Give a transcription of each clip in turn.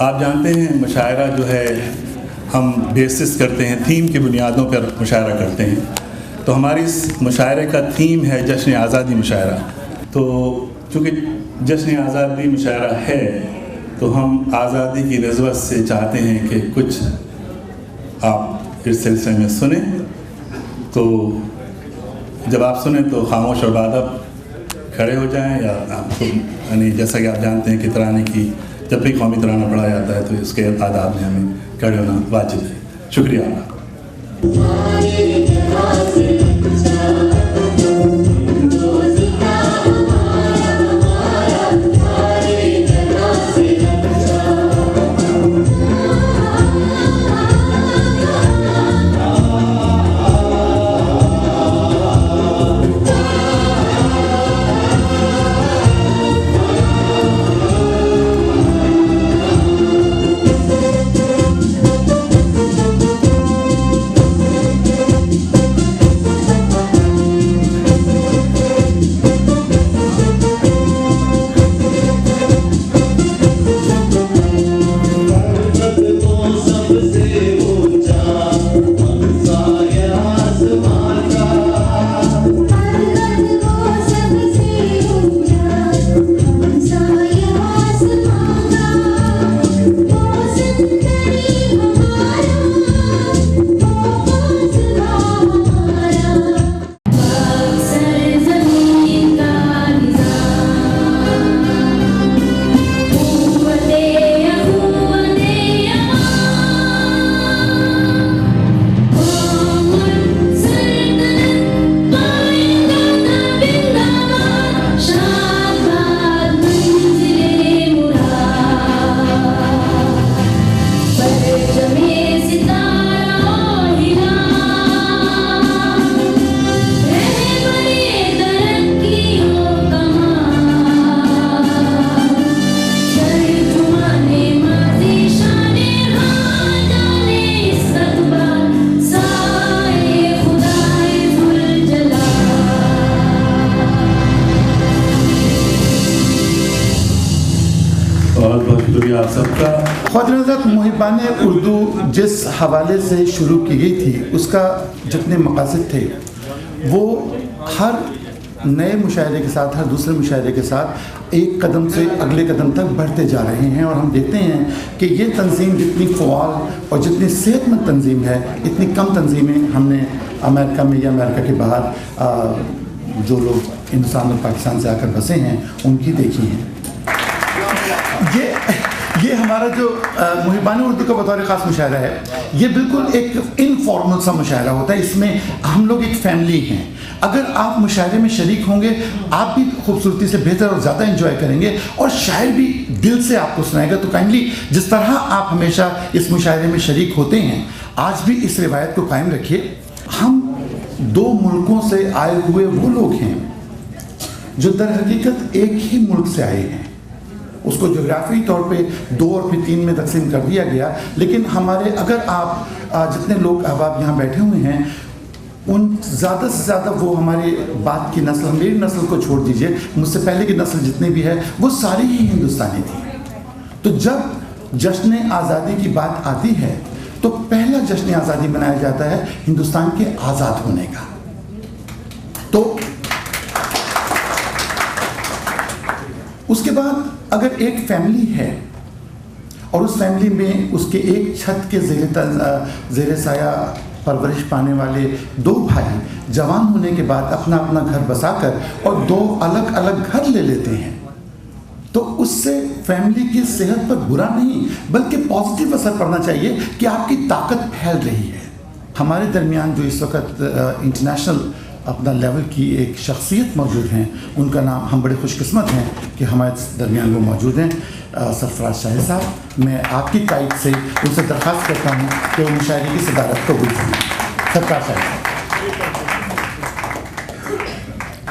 आप जानते हैं मुशायरा जो है हम बेसिस करते हैं, थीम की बुनियादों पर मुशायरा करते हैं। तो हमारी इस मुशायरे का थीम है जश्न आज़ादी मुशायरा। तो चूँकि जश्न आज़ादी मुशायरा है तो हम आज़ादी की नस्बत से चाहते हैं कि कुछ आप इस सिलसिले में सुने। तो जब आप सुने तो खामोश और बादब खड़े हो जाएं, या आपको यानी जैसा कि आप जानते हैं कि तराने की जब भी कौमी तराना पढ़ा जाता है तो इसके आदाब में हमें खड़े होना वाजिब है। शुक्रिया आपका। आप सबका। ख्वाजा मुहिबाने उर्दू जिस हवाले से शुरू की गई थी उसका जितने मकासद थे वो हर नए मुशायरे के साथ, हर दूसरे मुशायरे के साथ एक कदम से अगले कदम तक बढ़ते जा रहे हैं। और हम देखते हैं कि ये तंजीम जितनी फ़वाल और जितनी सेहतमंद तंजीम है, इतनी कम तंजीमें हमने अमेरिका में या अमेरिका के बाहर जो लोग हिंदुस्तान और पाकिस्तान से आकर बसे हैं उनकी देखी हैं। ये हमारा जो मुहिबाने उर्दू का बतौर ख़ास मुशायरा है, ये बिल्कुल एक इनफॉर्मल सा मुशायरा होता है। इसमें हम लोग एक फैमिली हैं। अगर आप मुशायरे में शरीक होंगे आप भी खूबसूरती से बेहतर और ज़्यादा एंजॉय करेंगे और शायर भी दिल से आपको सुनाएगा। तो काइंडली जिस तरह आप हमेशा इस मुशायरे में शरीक होते हैं आज भी इस रिवायत को कायम रखिए। हम दो मुल्कों से आए हुए वो लोग हैं जो दर हकीकत एक ही मुल्क से आए हैं। उसको जोग्राफी तौर पे 2 और फिर 3 में तकसीम कर दिया गया, लेकिन हमारे अगर आप जितने लोग अहबाब यहाँ बैठे हुए हैं उन ज़्यादा से ज़्यादा वो हमारे बाद की नस्ल, मेरी नस्ल को छोड़ दीजिए, मुझसे पहले की नस्ल जितनी भी है वो सारी ही हिंदुस्तानी थी। तो जब जश्न आज़ादी की बात आती है तो पहला जश्न आज़ादी मनाया जाता है हिंदुस्तान के आज़ाद होने का। तो उसके बाद अगर एक फैमिली है और उस फैमिली में उसके एक छत के ज़ेर साया परवरिश पाने वाले 2 भाई जवान होने के बाद अपना अपना घर बसाकर और 2 अलग अलग घर ले लेते हैं, तो उससे फैमिली की सेहत पर बुरा नहीं बल्कि पॉजिटिव असर पड़ना चाहिए कि आपकी ताकत फैल रही है। हमारे दरमियान जो इस वक्त इंटरनेशनल अपना लेवल की एक शख्सियत मौजूद हैं, उनका नाम, हम बड़े खुशकिस्मत हैं कि हमारे दरमियान वो मौजूद हैं, सरफराज शाह साहब। मैं आपकी तारीफ से उनसे दरख्वास्त करता हूँ कि वो मुशायरे की सदारत कबूल करें। सरफराज शाह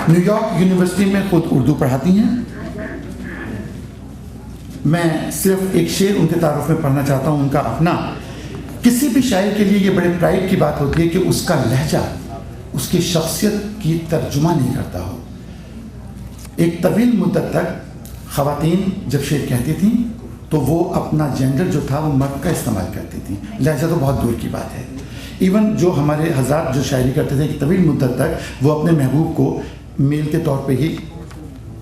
न्यूयॉर्क यूनिवर्सिटी में खुद उर्दू पढ़ाती हैं। मैं सिर्फ एक शेर उनके तारुफ में पढ़ना चाहता हूँ उनका अपना। किसी भी शायर के लिए ये बड़े प्राइड की बात होती है कि उसका लहजा उसकी शख्सियत की तर्जुमा नहीं करता हो। एक तवील मुद्दत तक ख़वातीन जब शेर कहती थीं तो वो अपना जेंडर जो था वो मर्द का इस्तेमाल करती थी। लहजा तो बहुत दूर की बात है। इवन जो हमारे हज़ार जो शायरी करते थे कि तवील मुद्दत तक वो अपने महबूब को मेल के तौर पे ही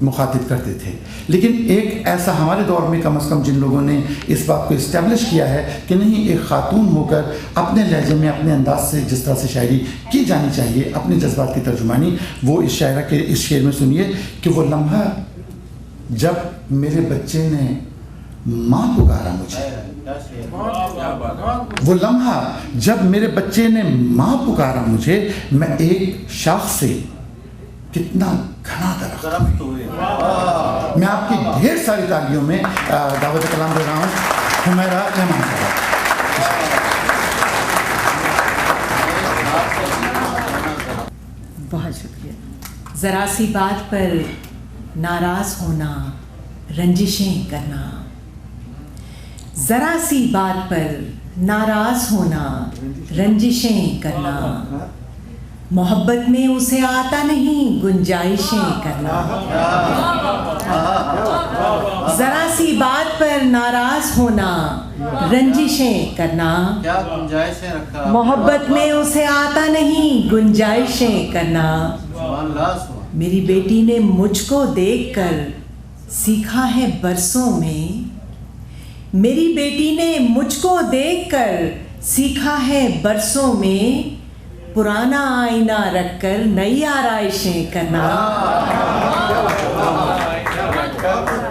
मुखातिब करते थे। लेकिन एक ऐसा हमारे दौर में कम से कम जिन लोगों ने इस बात को इस्टेब्लिश किया है कि नहीं, एक ख़ातून होकर अपने लहजे में अपने अंदाज से जिस तरह से शायरी की जानी चाहिए, अपने जज्बात की तर्जुमानी, वो इस शायरा के इस शेर में सुनिए कि वो लम्हा जब मेरे बच्चे ने माँ पुकारा मुझे, वो लम्हा जब मेरे बच्चे ने माँ पुकारा मुझे, मैं एक शाख से कितना घना दरख्त हुई। मैं आपकी ढेर सारी तालियों में दावत कलाम दे रहा हूँ हुमैरा रहमान साहब। बहुत शुक्रिया। ज़रा सी बात पर नाराज़ होना, रंजिशें करना, ज़रा सी बात पर नाराज़ होना, रंजिशें करना, मोहब्बत में उसे आता नहीं गुंजाइशें करना। ज़रा सी बात पर नाराज़ होना, रंजिशें करना, मोहब्बत में उसे आता नहीं गुंजाइशें करना। मेरी बेटी ने मुझको देखकर सीखा है बरसों में, मेरी बेटी ने मुझको देखकर सीखा है बरसों में, पुराना आईना रखकर नई आराइशें करना।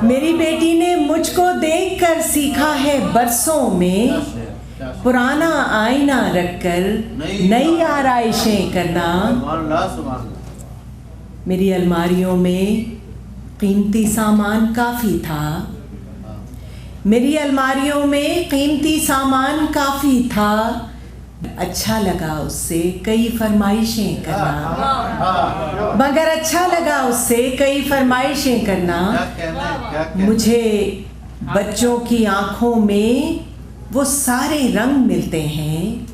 मेरी बेटी ने मुझको देखकर सीखा है बरसों में, पुराना आईना रखकर नई आराइशें करना। मेरी अलमारियों में कीमती सामान काफ़ी था, मेरी अलमारियों में कीमती सामान काफ़ी था, अच्छा लगा उससे कई फरमाइशें करना, मगर अच्छा लगा उससे कई फरमाइशें करना। मुझे बच्चों की आँखों में वो सारे रंग मिलते हैं,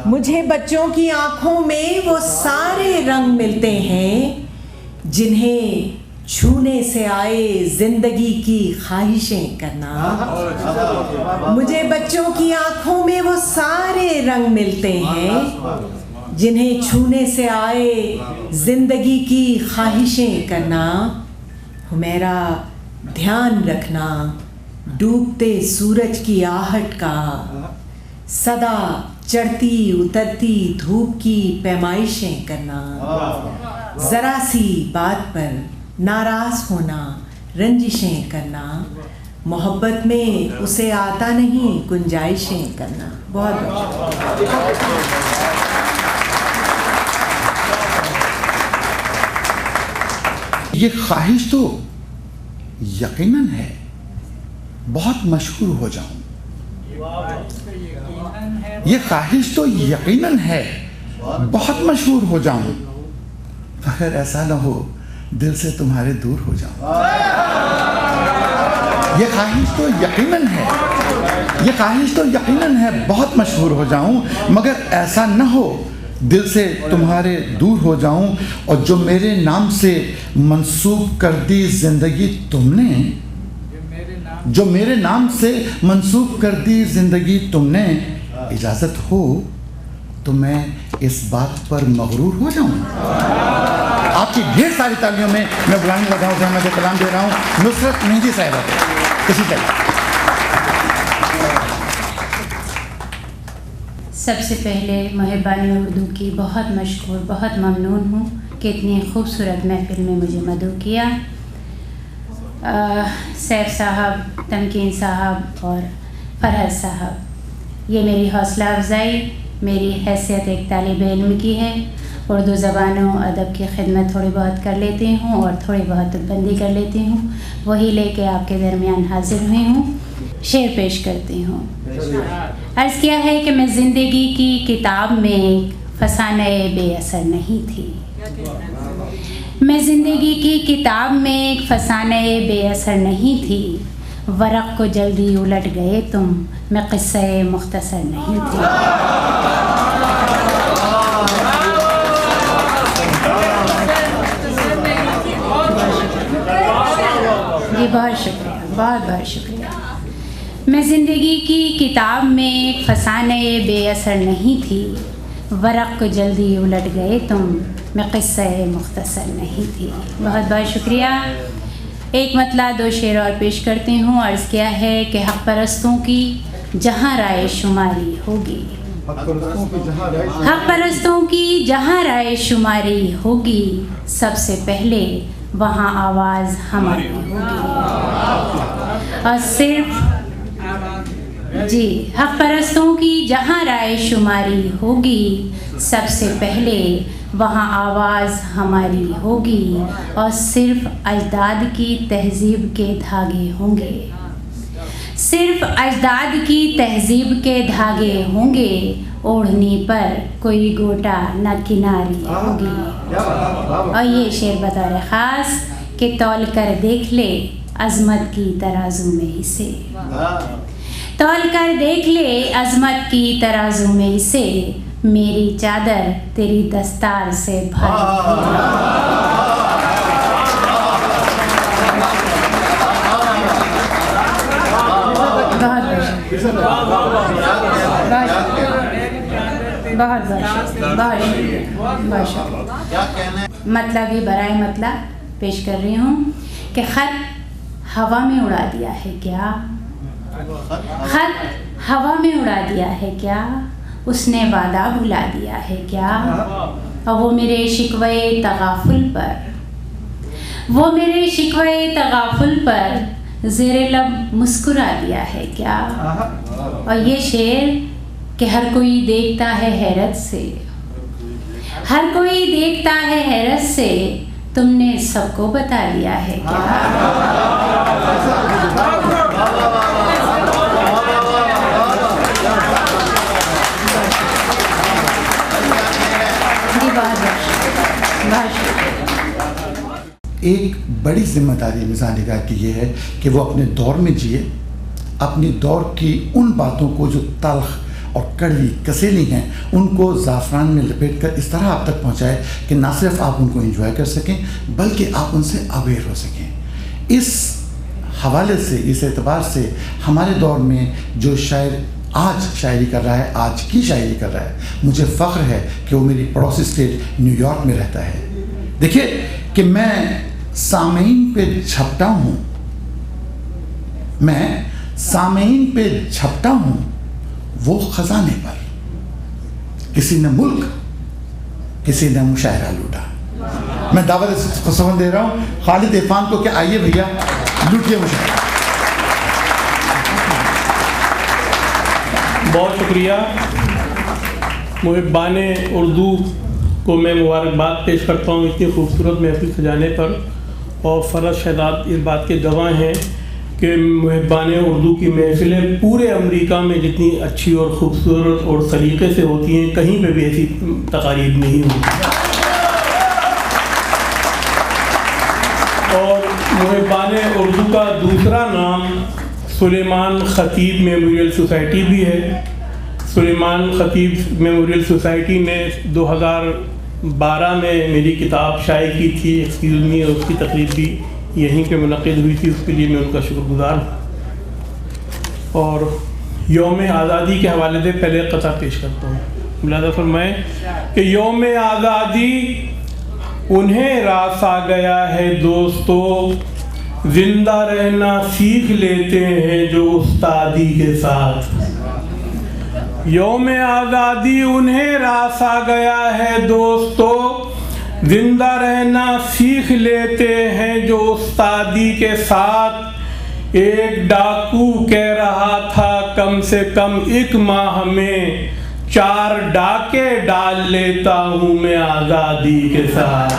मुझे बच्चों की आँखों में वो सारे रंग मिलते हैं, जिन्हें छूने से आए जिंदगी की ख्वाहिशें करना। मुझे बच्चों की आंखों में वो सारे रंग मिलते हैं, जिन्हें छूने से आए जिंदगी की ख्वाहिशें करना। हुमैरा ध्यान रखना डूबते सूरज की आहट का, सदा चढ़ती उतरती धूप की पैमाइशें करना। ज़रा सी बात पर नाराज़ होना, रंजिशें करना, मोहब्बत में उसे आता नहीं गुंजाइशें करना। बहुत ये ख्वाहिश तो यकीनन है बहुत मशहूर हो जाऊं, ये ख्वाहिश तो यकीनन है बहुत मशहूर हो जाऊं, मगर ऐसा ना हो दिल से तुम्हारे दूर हो जाऊं। ये ख्वाहिश तो यकीनन है, ये ख्वाहिश तो यकीनन है बहुत मशहूर हो जाऊं, मगर ऐसा न हो दिल से तुम्हारे दूर हो जाऊं। और जो मेरे नाम से मंसूब कर दी जिंदगी तुमने, जो मेरे नाम से मंसूब कर दी जिंदगी तुमने, इजाज़त हो तो मैं इस बात पर मगरूर हो जाऊं। आपकी ढेर सारी तालियों में मैं बुलाने लगा हूँ, मैं कलाम दे रहा हूँ नुसरत मेहंदी साहिबा को। इसी तरह सबसे पहले मुहिबानी उर्दू की बहुत मशहूर, बहुत ममनून हूँ कि इतनी खूबसूरत महफिल में मुझे मदऊ किया। सैफ साहब, तमकीन साहब और फरहद साहब, ये मेरी हौसला अफजाई मेरी हैसियत एक तालिब इल्म की है। उर्दू ज़बानों अदब की खिदमत थोड़ी बहुत कर लेती हूँ और थोड़ी बहुत तुकबंदी कर लेती हूँ, वही लेके आपके दरमियान हाजिर हुई हूँ। शेर पेश करती हूँ। अर्ज़ किया है कि मैं ज़िंदगी की किताब में फसाने बेअसर नहीं थी, मैं ज़िंदगी की किताब में फसाने बेअसर नहीं थी, वरक़ को जल्दी उलट गए तुम, मैं क़िस्से मुख्तसर नहीं थी। जी बहुत शुक्रिया, बहुत बहुत शुक्रिया। मैं ज़िंदगी की किताब में फसाने बेअसर नहीं थी, वरक़ को जल्दी उलट गए तुम, मैं क़िस्सा मुख्तसर नहीं थी। बहुत बहुत शुक्रिया। एक मतला दो शेर और पेश करती हूँ। अर्ज़ किया है कि हक़ परस्तों की जहाँ राय शुमारी होगी, हक़ परस्तों की जहाँ राय शुमारी होगी, सबसे पहले वहाँ आवाज़ हमारी होगी। और सिर्फ जी, हक़ परस्तों की जहाँ राय शुमारी होगी, सबसे पहले वहाँ आवाज़ हमारी होगी। और सिर्फ अजदाद की तहज़ीब के धागे होंगे, सिर्फ अजदाद की तहज़ीब के धागे होंगे, ओढ़नी पर कोई गोटा न किनारी होगी। और ये शेर बतौर ख़ास कि तौल कर देख ले अज़मत की तराजू में इसे, तौल कर देख ले अज़मत की तराजू में इसे, मेरी चादर तेरी दस्तार से भारी। मतलब ही बराए मतलब पेश कर रही हूँ कि ख़त हवा में उड़ा दिया है क्या, ख़त हवा में उड़ा दिया है क्या, उसने वादा भुला दिया है क्या। और वो मेरे शिकवे तगाफुल पर, वो मेरे शिकवे तगाफुल पर ज़ेरे लब मुस्कुरा दिया है क्या। और ये शेर कि हर कोई देखता है हैरत से, हर कोई देखता है हैरत से, तुमने सबको बता दिया है क्या। एक बड़ी जिम्मेदारी मिज़ान हिदायत की ये है कि वो अपने दौर में जिए, अपनी दौर की उन बातों को जो तल्ख और कड़वी कसेली हैं उनको ज़ाफ़रान में लपेट कर इस तरह आप तक पहुँचाए कि ना सिर्फ आप उनको एंजॉय कर सकें बल्कि आप उनसे अवेयर हो सकें। इस हवाले से, इस एतबार से हमारे दौर में जो शायर आज शायरी कर रहा है, आज की शायरी कर रहा है, मुझे फ़ख्र है कि वो मेरी पड़ोसी स्टेट न्यूयॉर्क में रहता है। देखिए कि मैं सामीन पे झपटा हूँ, मैं सामीन पे झपटा हूँ, वो ख़ज़ाने पर किसी ने मुल्क, किसी ने मुशायरा लूटा। मैं दावत खुशमन दे रहा हूँ खालिद इरफान को कि आइए भैया लूटिए मुशायरा। बहुत शुक्रिया। मुहिब्बाने उर्दू को मैं मुबारकबाद पेश करता हूँ इतनी खूबसूरत महफिल सजाने पर। और फ़रज़ शहजाद इस बात के गवाह हैं कि मुहिब्बाने उर्दू की महफिलें पूरे अमेरिका में जितनी अच्छी और ख़ूबसूरत और सलीक़े से होती हैं, कहीं पे भी ऐसी तकारीब नहीं होती। और मुहिब्बाने उर्दू का दूसरा नाम सुलेमान ख़तीब मेमोरियल सोसाइटी भी है। सुलेमान ख़तीब मेमोरियल सोसाइटी ने 2012 में मेरी किताब शाये की थी एक्सक्यूज़ मी, और उसकी तकरीब भी यहीं पे मुनक़िद हुई थी, उसके लिए मैं उनका शुक्रगुज़ार हूँ। और यौम आज़ादी के हवाले से पहले क़ता पेश करता हूँ। मुलाज़ा फरमाएँ कि यौम आज़ादी उन्हें रास आ गया है दोस्तों, जिंदा रहना सीख लेते हैं जो उस्तादी के साथ। यौम आज़ादी उन्हें रास आ गया है दोस्तों, जिंदा रहना सीख लेते हैं जो उस्तादी के साथ। एक डाकू कह रहा था कम से कम एक माह में 4 डाके डाल लेता हूँ मैं आज़ादी के साथ।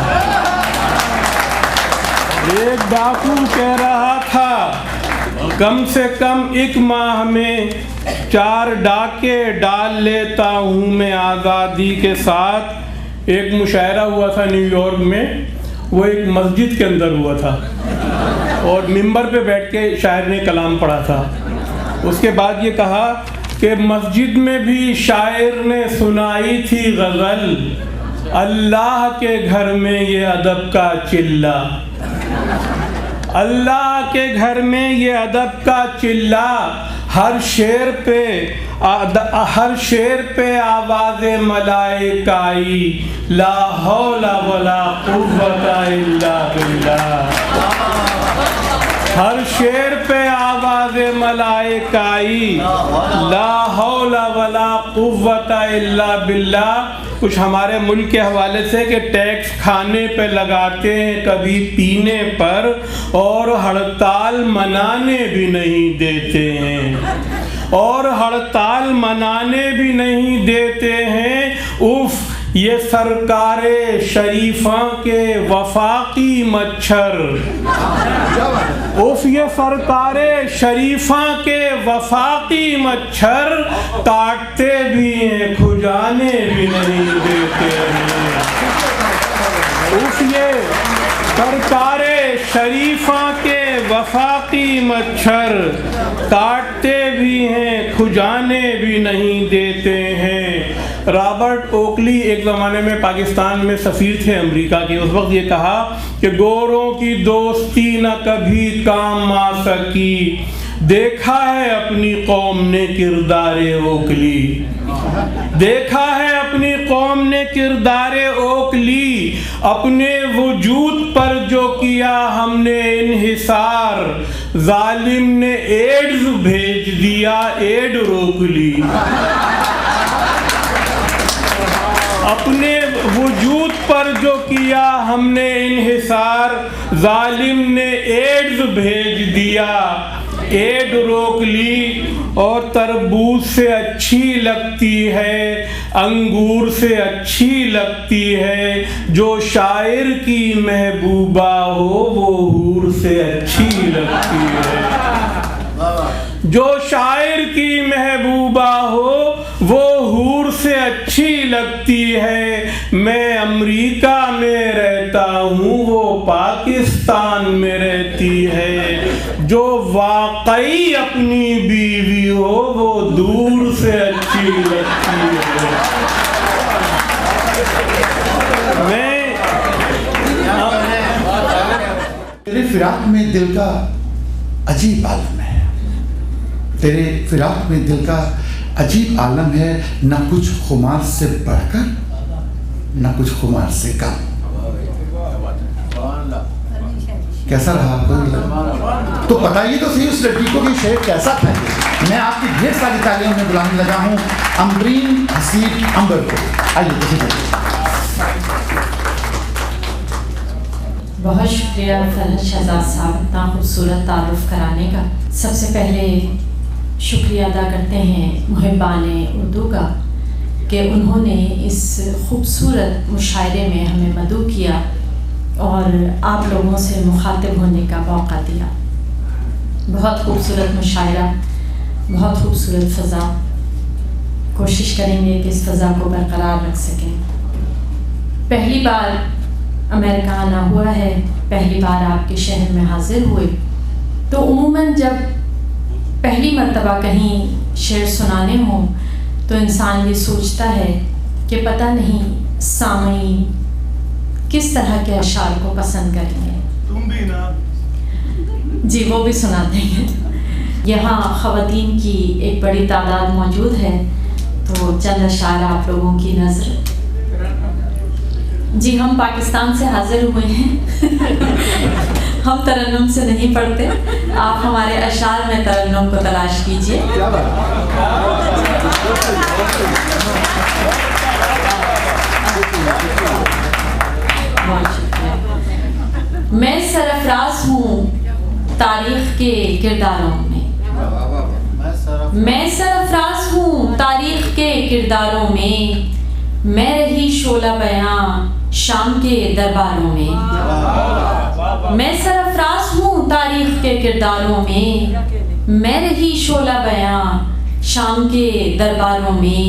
एक डाकू कह रहा था कम से कम एक माह में 4 डाके डाल लेता हूँ मैं आज़ादी के साथ। एक मुशायरा हुआ था न्यूयॉर्क में, वो एक मस्जिद के अंदर हुआ था और मिंबर पे बैठ के शायर ने कलाम पढ़ा था। उसके बाद ये कहा कि मस्जिद में भी शायर ने सुनाई थी गज़ल, अल्लाह के घर में ये अदब का चिल्ला। अल्लाह के घर में ये अदब का चिल्ला, हर शेर पे आवाज़े मलाइका आई, ला हौला वला कुव्वता इल्ला बिल्लाह। हर शेर पे आवाज़े मलाइका आई, ला हौला वला कुव्वता इल्ला बिल्लाह। कुछ हमारे मुल्क के हवाले से कि टैक्स खाने पे लगाते हैं, कभी पीने पर, और हड़ताल मनाने भी नहीं देते हैं, और हड़ताल मनाने भी नहीं देते हैं। उफ, ये सरकारे शरीफा के वफाकी मच्छर, उफ, ये सरकारे शरीफा के वफाकी मच्छर, काटते भी हैं, खुजाने भी नहीं देते हैं। उफ, ये सरकारे शरीफा के वफाकी मच्छर, काटते भी हैं, खुजाने भी नहीं देते हैं। रॉबर्ट ओकली एक ज़माने में पाकिस्तान में सफ़ीर थे अमेरिका के। उस वक्त ये कहा कि गोरों की दोस्ती न कभी काम आ सकी, देखा है अपनी कौम ने किरदारे ओकली, देखा है अपनी कौम ने किरदारे ओकली, अपने वजूद पर जो किया हमने इन्हिसार, जालिम ने एड्स भेज दिया, एड रोक ली। अपने वजूद पर जो किया हमने इन्हिसार, जालिम ने एड्स भेज दिया, एड रोक ली। और तरबूज से अच्छी लगती है, अंगूर से अच्छी लगती है, जो शायर की महबूबा हो वो हूर से अच्छी लगती है। जो शायर की महबूबा हो वो हूर से अच्छी लगती है। मैं अमेरिका में रहता हूँ, वो पाकिस्तान में रहती है। जो वाकई अपनी बीवी हो वो दूर से अच्छी लगती है। तेरे फिराक में दिल का अजीब आलम है, तेरे फिराक में दिल का अजीब आलम है, न कुछ खुमार से बढ़कर न कुछ खुमार से कम। कैसा रहा आपको? तो बताइए तो सही उस लड़की को कि शेर कैसा था। मैं आपकी ढेर सारी तालियों में बुलाने लगा हूँ अम्बरीन हसीब अंबर को। आइए देखिए। बहुत शुक्रिया फरहत शहजाद साहब इतना खूबसूरत तारुफ कराने का। सबसे पहले शुक्रिया अदा करते हैं मुहिब्बाने उर्दू का कि उन्होंने इस खूबसूरत मुशायरे में हमें मदऊ किया और आप लोगों से मुखातिब होने का मौका दिया। बहुत खूबसूरत मुशायरा, बहुत खूबसूरत फ़ज़ा। कोशिश करेंगे कि इस फ़ज़ा को बरकरार रख सकें। पहली बार अमेरिका आना हुआ है, पहली बार आपके शहर में हाज़िर हुए, तो उमूमन जब पहली मर्तबा कहीं शेर सुनाने हों तो इंसान ये सोचता है कि पता नहीं सामईन किस तरह के अशार को पसंद करेंगे। तुम भी ना? जी, वो भी सुना देंगे। यहाँ ख़वातीन की एक बड़ी तादाद मौजूद है, तो चंद अशार आप लोगों की नज़र। जी, हम पाकिस्तान से हाज़िर हुए हैं। हम तरन्नुम से नहीं पढ़ते, आप हमारे अशार में तरन्नुम को तलाश कीजिए। मैं सरफराज हूँ तारीख के किरदारों में, मैं सरफराज हूँ तारीख के किरदारों में, मैं रही शोला बयां शाम के दरबारों में। मैं सरफराज हूँ तारीख के किरदारों में, मैं रही शोला बयां शाम के दरबारों में।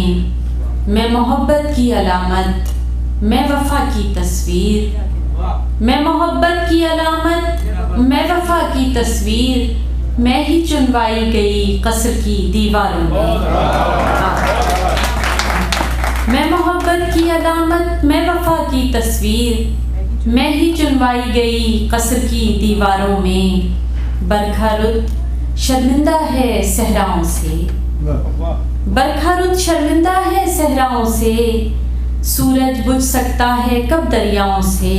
मैं मोहब्बत की अलामत, मैं वफा की तस्वीर, मैं मोहब्बत की अलामत, मैं वफा की तस्वीर, मैं ही चुनवाई गई कसर की दीवारों में। मैं मोहब्बत की अलामत, मैं वफा की तस्वीर, मैं ही चुनवाई गई कसर की दीवारों में। बरखा रुत शर्मिंदा है सहराओं से, बरखा रुत शर्मिंदा है सहराओं से, सूरज बुझ सकता है कब दरियाओं से,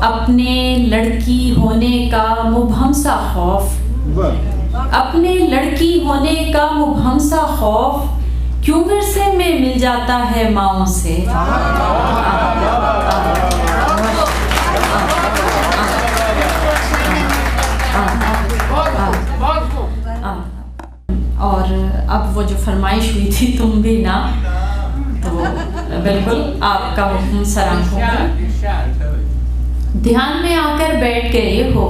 अपने लड़की होने का मुबहम सा खौफ, अपने लड़की होने का मुबहम सा खौफ, क्यों विरसे में मिल जाता है माओं से। और अब वो जो फरमाइश हुई थी तुम भी ना, तो बिल्कुल आपका हुक्म सराह होगा। ध्यान में आकर बैठ गए हो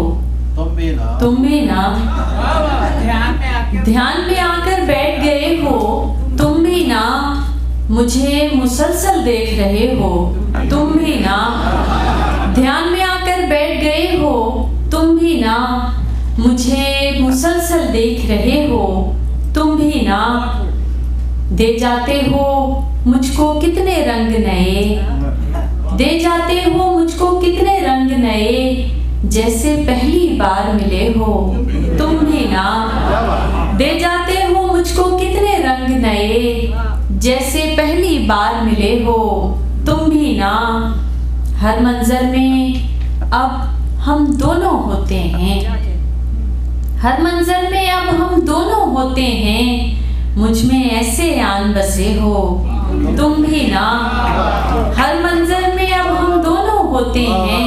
तुम भी ना, ध्यान में आकर बैठ गए हो तुम भी ना, मुझे मुसलसल देख रहे हो तुम भी ना, ध्यान में आकर बैठ गए हो तुम भी ना, मुझे मुसलसल देख रहे हो तुम भी ना, दे जाते हो मुझको कितने रंग नए, दे जाते हो मुझको कितने रंग नए, जैसे पहली बार मिले हो तुम भी ना, दे जाते हो मुझको कितने रंग नए, जैसे पहली बार मिले हो तुम भी ना, हर मंजर में अब हम दोनों होते हैं, हर मंजर में अब हम दोनों होते हैं, मुझ में ऐसे आन बसे हो तुम भी ना, हर मंजर में अब हम दोनों होते हैं,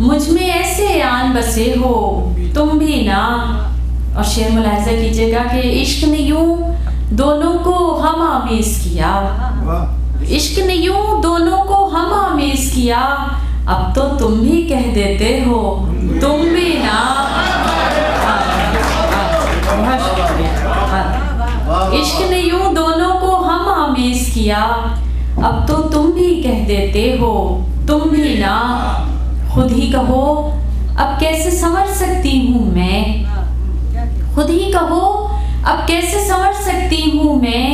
मुझ में ऐसे आन बसे हो तुम भी ना। और शेर मुलाहिजा कीजिएगा कि इश्क ने यूं दोनों को हम आमेज किया, इश्क ने यूं दोनों को हम आमेज किया, अब तो तुम भी कह देते हो तुम भी ना। इश्क ने यूं दोनों को हम आमेज किया, अब तो तुम भी कह देते हो तुम भी ना। खुद ही कहो अब कैसे संवर सकती हूँ मैं, खुद ही कहो अब कैसे संवर सकती हूँ मैं,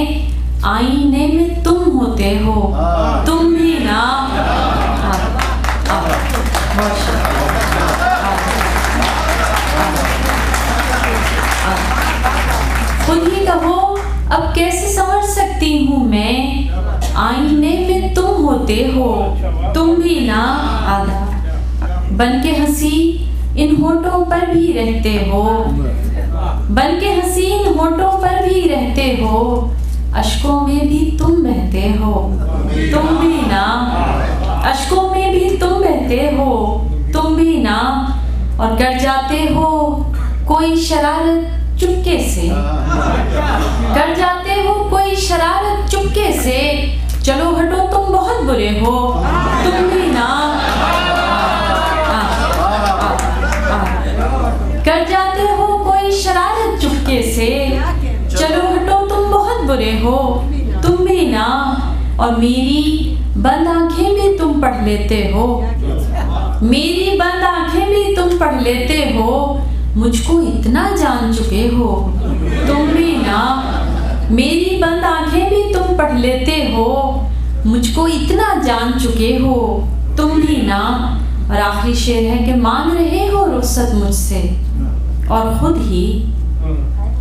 आईने में तुम होते हो तुम भी ना। खुद ही कहो अब कैसे संवर सकती हूँ मैं, आईने में तुम होते हो तुम भी ना। आधा बन के हंसी इन होठों पर भी रहते हो, बन के हंसी इन होठों पर भी रहते हो, अश्कों में भी तुम बहते हो तुम भी ना, अश्कों में भी तुम बहते हो तुम भी ना। और कर जाते हो कोई शरारत चुपके से, कर जाते हो कोई शरारत चुपके से, चलो हटो तुम बहुत बुरे हो तुम भी ना। कर जाते हो कोई शरारत चुपके से, चलो हटो तुम बहुत बुरे हो तुम भी ना। और मेरी बंद आंखें भी तुम पढ़ लेते हो, मेरी बंद आंखें भी तुम पढ़ लेते हो, मुझको इतना जान चुके हो तुम भी ना। मेरी बंद आंखें भी तुम पढ़ लेते हो, मुझको इतना जान चुके हो तुम भी ना। और आखिरी शेर है कि मांग रहे हो रुखसत मुझसे और खुद ही,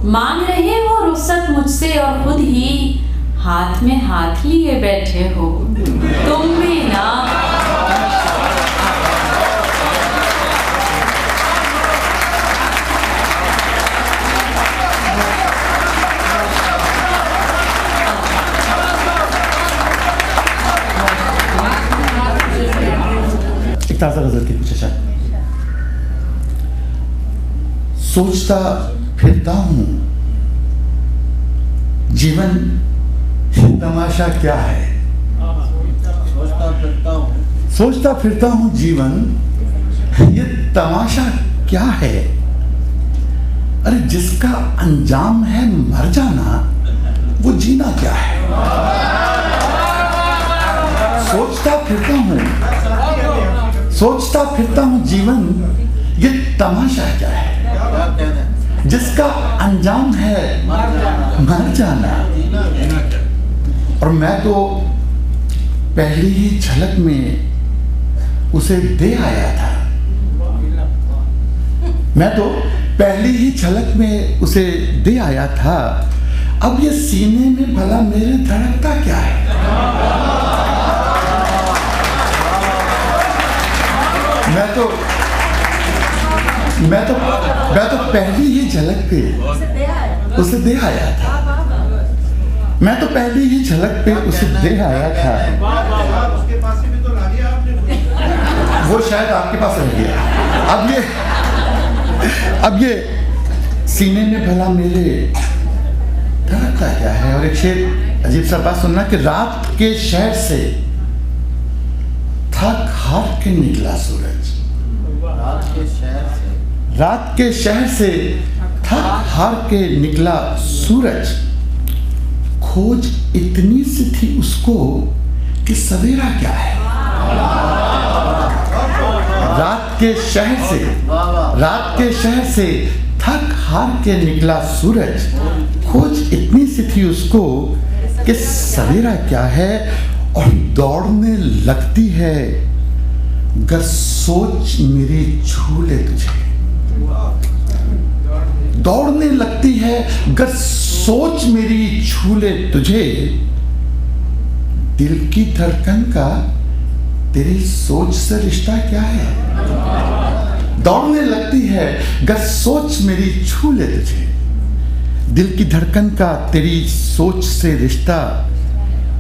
मांग रहे हो रुखसत मुझसे और खुद ही, हाथ में हाथ लिए बैठे हो तुम भी ना। ताज़ा गज़ल की कुछ अशआर। सोचता फिरता हूँ जीवन तमाशा क्या है, सोचता फिरता हूँ जीवन ये तमाशा क्या है, अरे जिसका अंजाम है मर जाना वो जीना क्या है। सोचता फिरता हूँ, सोचता फिरता हूँ जीवन ये तमाशा क्या है, जिसका अंजाम है मर जाना। और मैं तो पहली ही झलक में उसे दे आया था, मैं तो पहली ही झलक में उसे दे आया था, अब ये सीने में भला मेरे धड़कता क्या है। मैं तो पहली ही झलक पे उसे दे आया था। मैं तो पहली ही झलक पे उसे दे आया था। वो शायद आपके पास रह गया। अब ये सीने में भला मेरे धड़कता क्या है। और एक शेर अजीब सा बात सुनना कि रात के शहर से थक हार के निकला सूरज। रात के शहर से थक हार के निकला सूरज, खोज इतनी सी थी उसको कि सवेरा क्या है। रात के शहर से थक हार के निकला सूरज, खोज इतनी सी थी उसको कि सवेरा क्या है। और दौड़ने लगती है गर सोच मेरी छू ले तुझे। दौड़ने लगती है गर सोच मेरी छू ले तुझे, दिल की धड़कन का तेरी सोच से रिश्ता क्या है। दौड़ने लगती है गर सोच मेरी छू ले तुझे, दिल की धड़कन का तेरी सोच से रिश्ता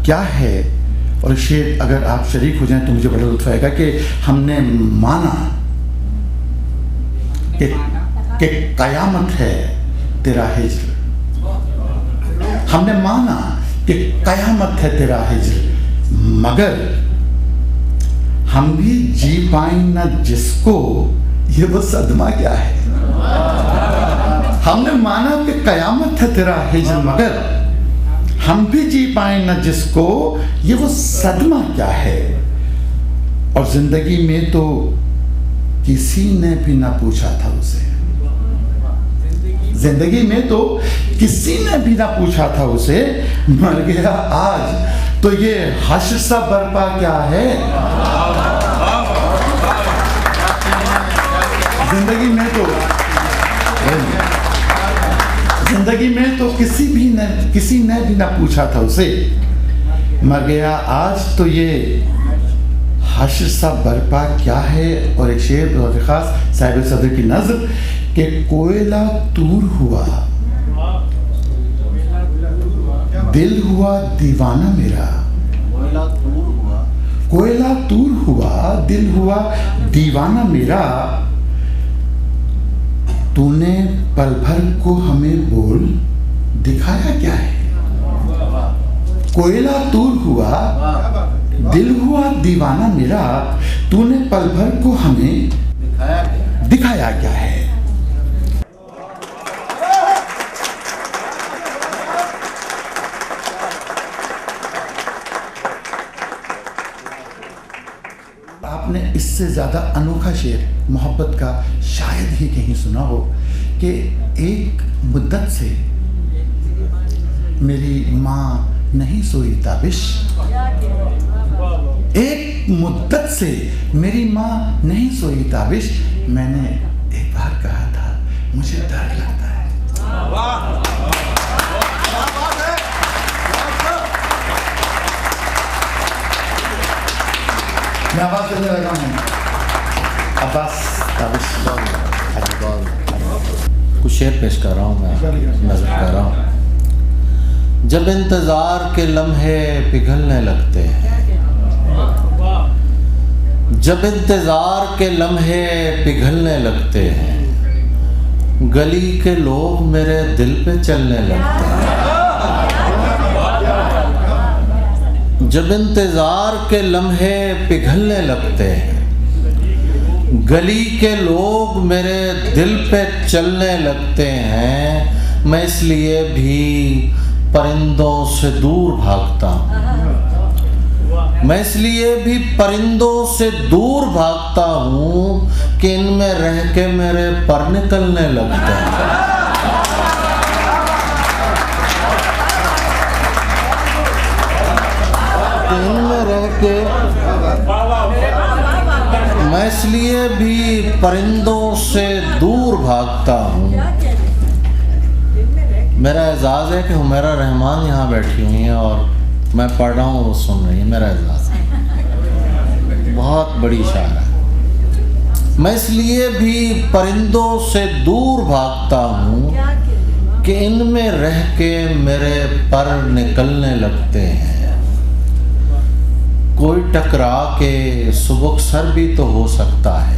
क्या है। और शेर अगर आप शरीक हो जाएं तो मुझे बड़ा लुत्फ आएगा कि हमने माना कि कयामत है तेरा हिज्र। हमने माना कि कयामत है तेरा हिज्र, मगर हम भी जी पाए न जिसको ये वो सदमा क्या है। हमने माना कि कयामत है तेरा हिज्र, मगर हम भी जी पाए न जिसको ये वो सदमा क्या है। और जिंदगी में तो किसी ने भी ना पूछा था उसे। जिंदगी में तो किसी ने भी ना पूछा था उसे, मर गया आज तो ये हश्र सा बर्पा क्या है। जिंदगी में तो किसी ने भी ना पूछा था उसे, मर गया आज तो ये हश्र सा बर्पा क्या है। और एक शेर बहुत खास साहिब सदर की नज़्म कि कोयला तूर हुआ दिल हुआ दीवाना मेरा। कोयला तूर हुआ दिल हुआ दीवाना मेरा, तूने पल भर को हमें बोल दिखाया क्या है। कोयला तूर हुआ दिल हुआ दीवाना मेरा, तूने पल भर को हमें दिखाया क्या है। आपने इससे ज़्यादा अनोखा शेर मोहब्बत का शायद ही कहीं सुना हो कि एक मुद्दत से मेरी माँ नहीं सोई ताबिश। एक मुद्दत से मेरी माँ नहीं सोई ताबिश, मैंने एक बार कहा था मुझे डर लगता है। मैं आवाज करने लगा हूँ अब्बास ताबिश। कुछ शेर पेश कर रहा हूँ, मैं नजर कर रहा हूँ। जब इंतजार के लम्हे पिघलने लगते हैं, जब इंतजार के लम्हे पिघलने लगते हैं, गली के लोग मेरे दिल पे चलने लगते हैं। जब इंतजार के लम्हे पिघलने लगते हैं, गली के लोग मेरे दिल पे चलने लगते हैं, मैं इसलिए भी परिंदों से दूर भागता हूँ। मैं इसलिए भी परिंदों से दूर भागता हूँ कि इनमें रह के मेरे पर निकलने लगते हैं। इनमें रह के मैं इसलिए भी परिंदों से दूर भागता हूँ। मेरा एजाज़ है कि हुमैरा रहमान यहाँ बैठी हुई हैं और मैं पढ़ रहा हूँ, वो सुन रही है। मेरा एजाज़ है, बहुत बड़ी शायर है। मैं इसलिए भी परिंदों से दूर भागता हूँ कि इनमें रह के मेरे पर निकलने लगते हैं। कोई टकरा के सुबक सर भी तो हो सकता है,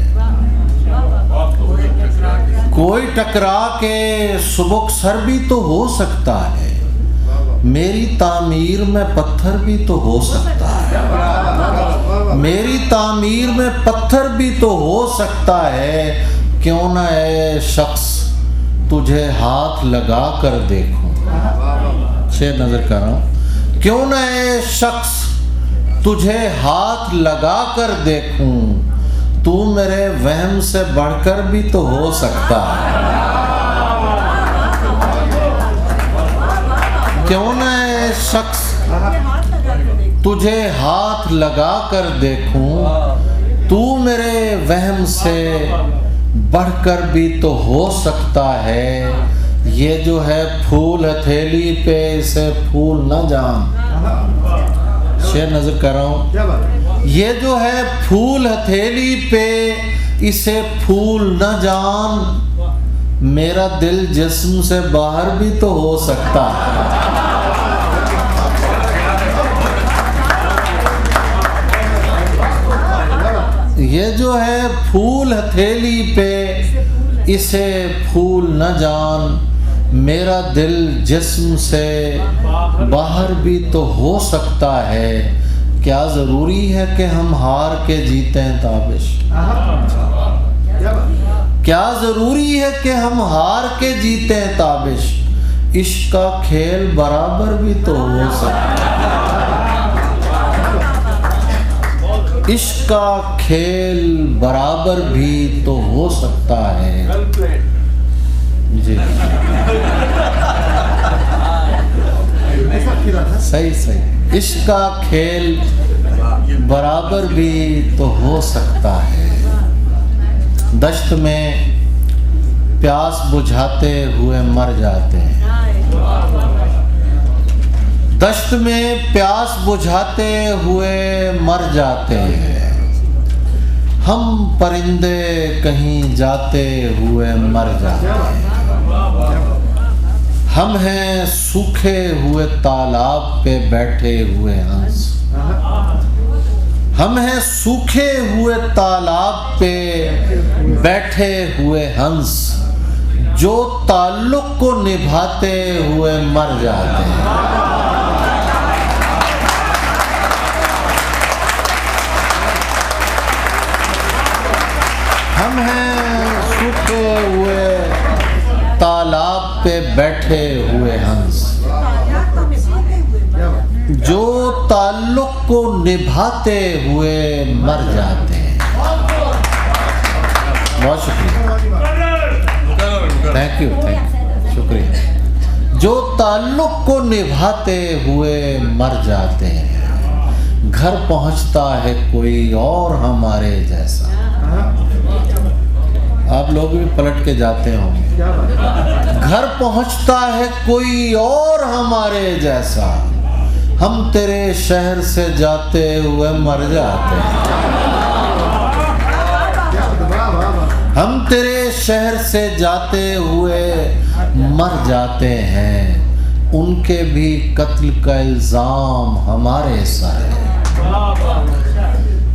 कोई टकरा के सुबक सर भी तो हो सकता है। मेरी तामीर में पत्थर भी तो हो सकता है, मेरी तामीर में पत्थर भी तो हो सकता है। क्यों ना ऐ शख्स तुझे हाथ लगा कर देखूं। शेर नजर कर रहा हूं। क्यों ना ऐ शख्स तुझे हाथ लगा कर देखूं, तू मेरे वहम से बढ़कर भी तो हो सकता है। क्यों ना ऐ शख्स तुझे हाथ लगा कर देखूं, तू मेरे वहम से बढ़कर भी तो हो सकता है। ये जो है फूल हथेली पे, इसे फूल न जान। शेर नजर कर रहा हूं। ये जो है फूल हथेली पे, इसे फूल न जान। मेरा दिल जिस्म से बाहर भी तो हो सकता है। ये जो है फूल हथेली पे, इसे फूल न जान। मेरा दिल जिस्म से बाहर भी तो हो सकता है। क्या ज़रूरी है कि हम हार के जीते हैं ताबिश? क्या ज़रूरी है कि हम हार के जीते हैं ताबिश? इश्क का खेल बराबर भी तो हो सकता है। इश्क का खेल बराबर भी तो हो सकता है। जी सही सही। इश्क का खेल बराबर भी तो हो सकता है। दश्त में प्यास बुझाते हुए मर जाते हैं। दश्त में प्यास बुझाते हुए मर जाते हैं। हम परिंदे कहीं जाते हुए मर जाते हैं। हम हैं सूखे हुए तालाब पे बैठे हुए हंस। हम हैं सूखे हुए तालाब पे बैठे हुए हंस, जो ताल्लुक को निभाते हुए मर जाते हैं। हम हैं सूखे हुए तालाब पे बैठे हुए हंस, जो ताल्लुक को निभाते हुए मर जाते हैं। बहुत शुक्रिया, थैंक यू, शुक्रिया। जो ताल्लुक को निभाते हुए मर जाते हैं। घर पहुंचता है कोई और हमारे जैसा। आप लोग भी पलट के जाते होंगे। घर पहुंचता है कोई और हमारे जैसा। हम तेरे शहर से जाते हुए मर जाते हैं। हम तेरे शहर से जाते हुए मर जाते हैं। उनके भी कत्ल का इल्ज़ाम हमारे सर है।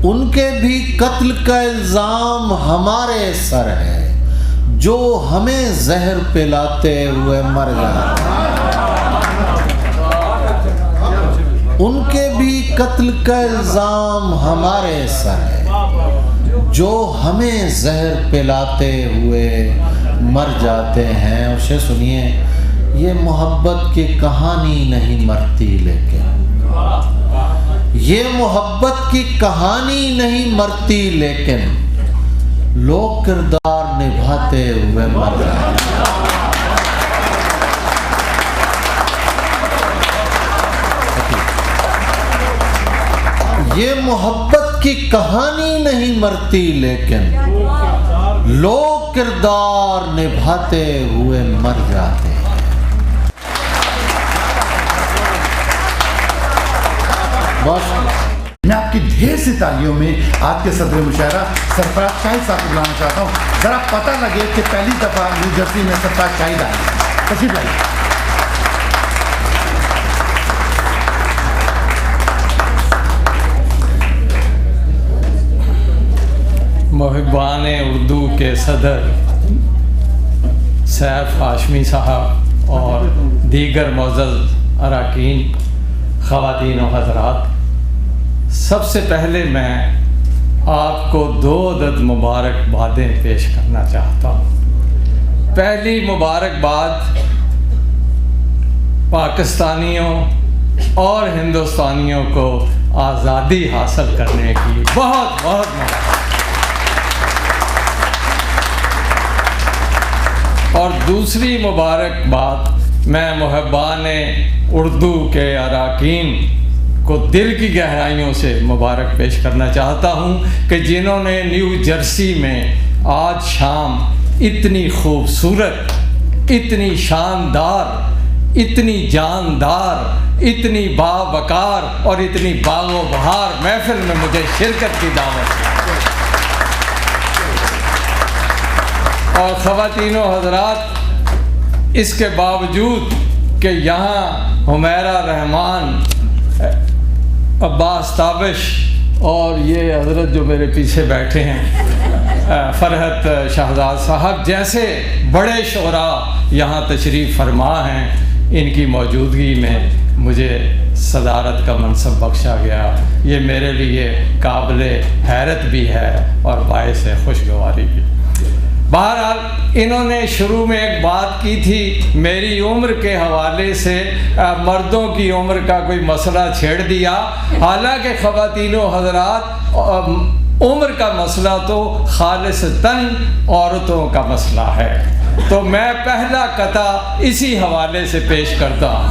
उनके भी कत्ल का इल्ज़ाम हमारे सर है, जो हमें जहर पिलाते हुए मर जाते हैं। उनके भी कत्ल का इल्ज़ाम हमारे सर है, जो हमें जहर पिलाते हुए मर जाते हैं। और शेर सुनिए, ये मोहब्बत की कहानी नहीं मरती, लेकिन ये मोहब्बत की कहानी नहीं मरती, लेकिन लोग किरदार निभाते हुए मर जाते हैं। ये मोहब्बत औरत की कहानी नहीं मरती, लेकिन लोग किरदार निभाते हुए मर जाते हैं। बस मैं आपकी ढेर सी तालियों में आज के सदर मुशायरा सरफराज शाहिद साहब को बुलाना चाहता हूँ। ज़रा पता लगे कि पहली दफ़ा न्यू जर्सी में सरफराज शाहिद आए। तशरीफ लाइए। मुहिब्बान उर्दू के सदर सैफ हाशमी साहब और दीगर मोअज़्ज़ज़ अरकान, ख़वातीन और हज़रात, सबसे पहले मैं आपको 2 अदद मुबारकबादें पेश करना चाहता हूँ। पहली मुबारकबाद पाकिस्तानियों और हिंदुस्तानियों को आज़ादी हासिल करने की बहुत बहुत मुबारक। और दूसरी मुबारकबाद मैं मुहिब्बान उर्दू के अरकान को दिल की गहराइयों से मुबारक पेश करना चाहता हूँ कि जिन्होंने न्यू जर्सी में आज शाम इतनी खूबसूरत, इतनी शानदार, इतनी जानदार, इतनी बावकार और इतनी बागो बहार महफिल में मुझे शिरकत की दावत दी। और ख़वातीनो हज़रात, इसके बावजूद कि यहाँ हुमैरा रहमान, अब्बास ताबिश और ये हज़रत जो मेरे पीछे बैठे हैं फ़रहत शहजाद साहब जैसे बड़े शोरा यहाँ तशरीफ़ फरमा हैं, इनकी मौजूदगी में मुझे सदारत का मनसब बख्शा गया। ये मेरे लिए काबिल हैरत भी है और बाइस खुशगवारी भी। बहरहाल इन्होंने शुरू में एक बात की थी मेरी उम्र के हवाले से, मर्दों की उम्र का कोई मसला छेड़ दिया। हालांकि ख़वातीनो हज़रात, उम्र का मसला तो खालिसतन औरतों का मसला है। तो मैं पहला कता इसी हवाले से पेश करता हूँ।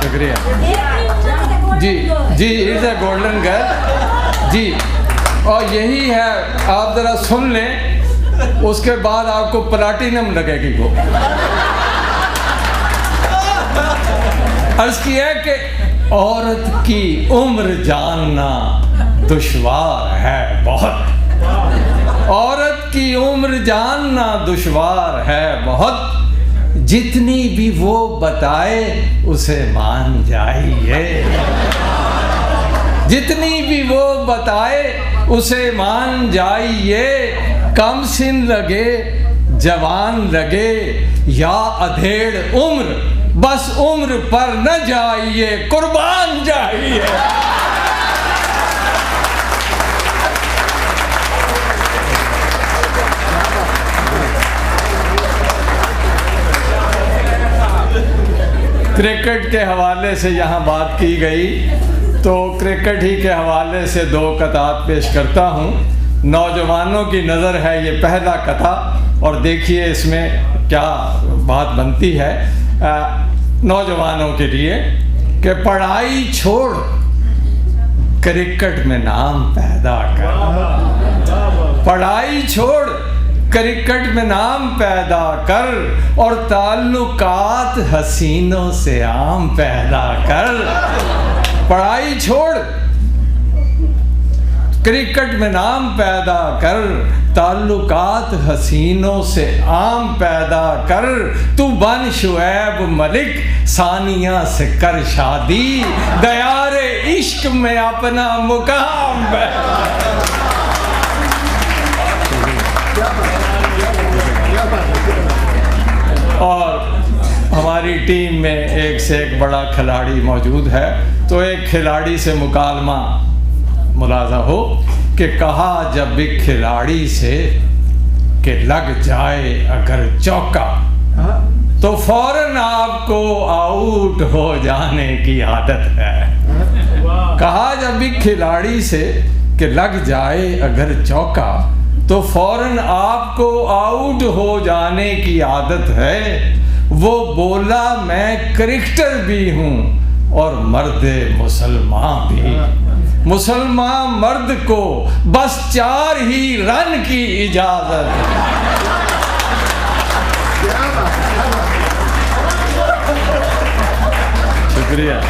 शुक्रिया जी। जी इज़ ए गोल्डन गर्ल जी। और यही है, आप ज़रा सुन लें, उसके बाद आपको प्लाटिनम लगेगी। वो अर्ज़ किया है कि औरत की उम्र जानना दुश्वार है बहुत, औरत की उम्र जानना दुश्वार है बहुत, जितनी भी वो बताए उसे मान जाइए, जितनी भी वो बताए उसे मान जाइए। कम सिन लगे, जवान लगे या अधेड़ उम्र, बस उम्र पर न जाइए, कुर्बान जाइए। क्रिकेट के हवाले से यहाँ बात की गई, तो क्रिकेट ही के हवाले से 2 कतात पेश करता हूँ। नौजवानों की नज़र है ये पहला कथा, और देखिए इसमें क्या बात बनती है नौजवानों के लिए कि पढ़ाई छोड़ क्रिकेट में नाम पैदा कर, पढ़ाई छोड़ क्रिकेट में नाम पैदा कर, और ताल्लुकात हसीनों से आम पैदा कर। पढ़ाई छोड़ क्रिकेट में नाम पैदा कर, ताल्लुकात हसीनों से आम पैदा कर। तू बन शुएब मलिक, सानिया से कर शादी, दयारे इश्क में अपना मुकाम और हमारी टीम में एक से एक बड़ा खिलाड़ी मौजूद है, तो एक खिलाड़ी से मुकालमा मुलाजा हो कि कहा जब एक खिलाड़ी से कि लग जाए अगर चौका तो फौरन आपको आउट हो जाने की आदत है। कहा जब भी खिलाड़ी से कि लग जाए अगर चौका तो फौरन आपको आउट हो जाने की आदत है। वो बोला मैं क्रिकेटर भी हूँ और मर्द मुसलमान भी। मुसलमान मर्द को बस 4 ही रन की इजाजत। शुक्रिया।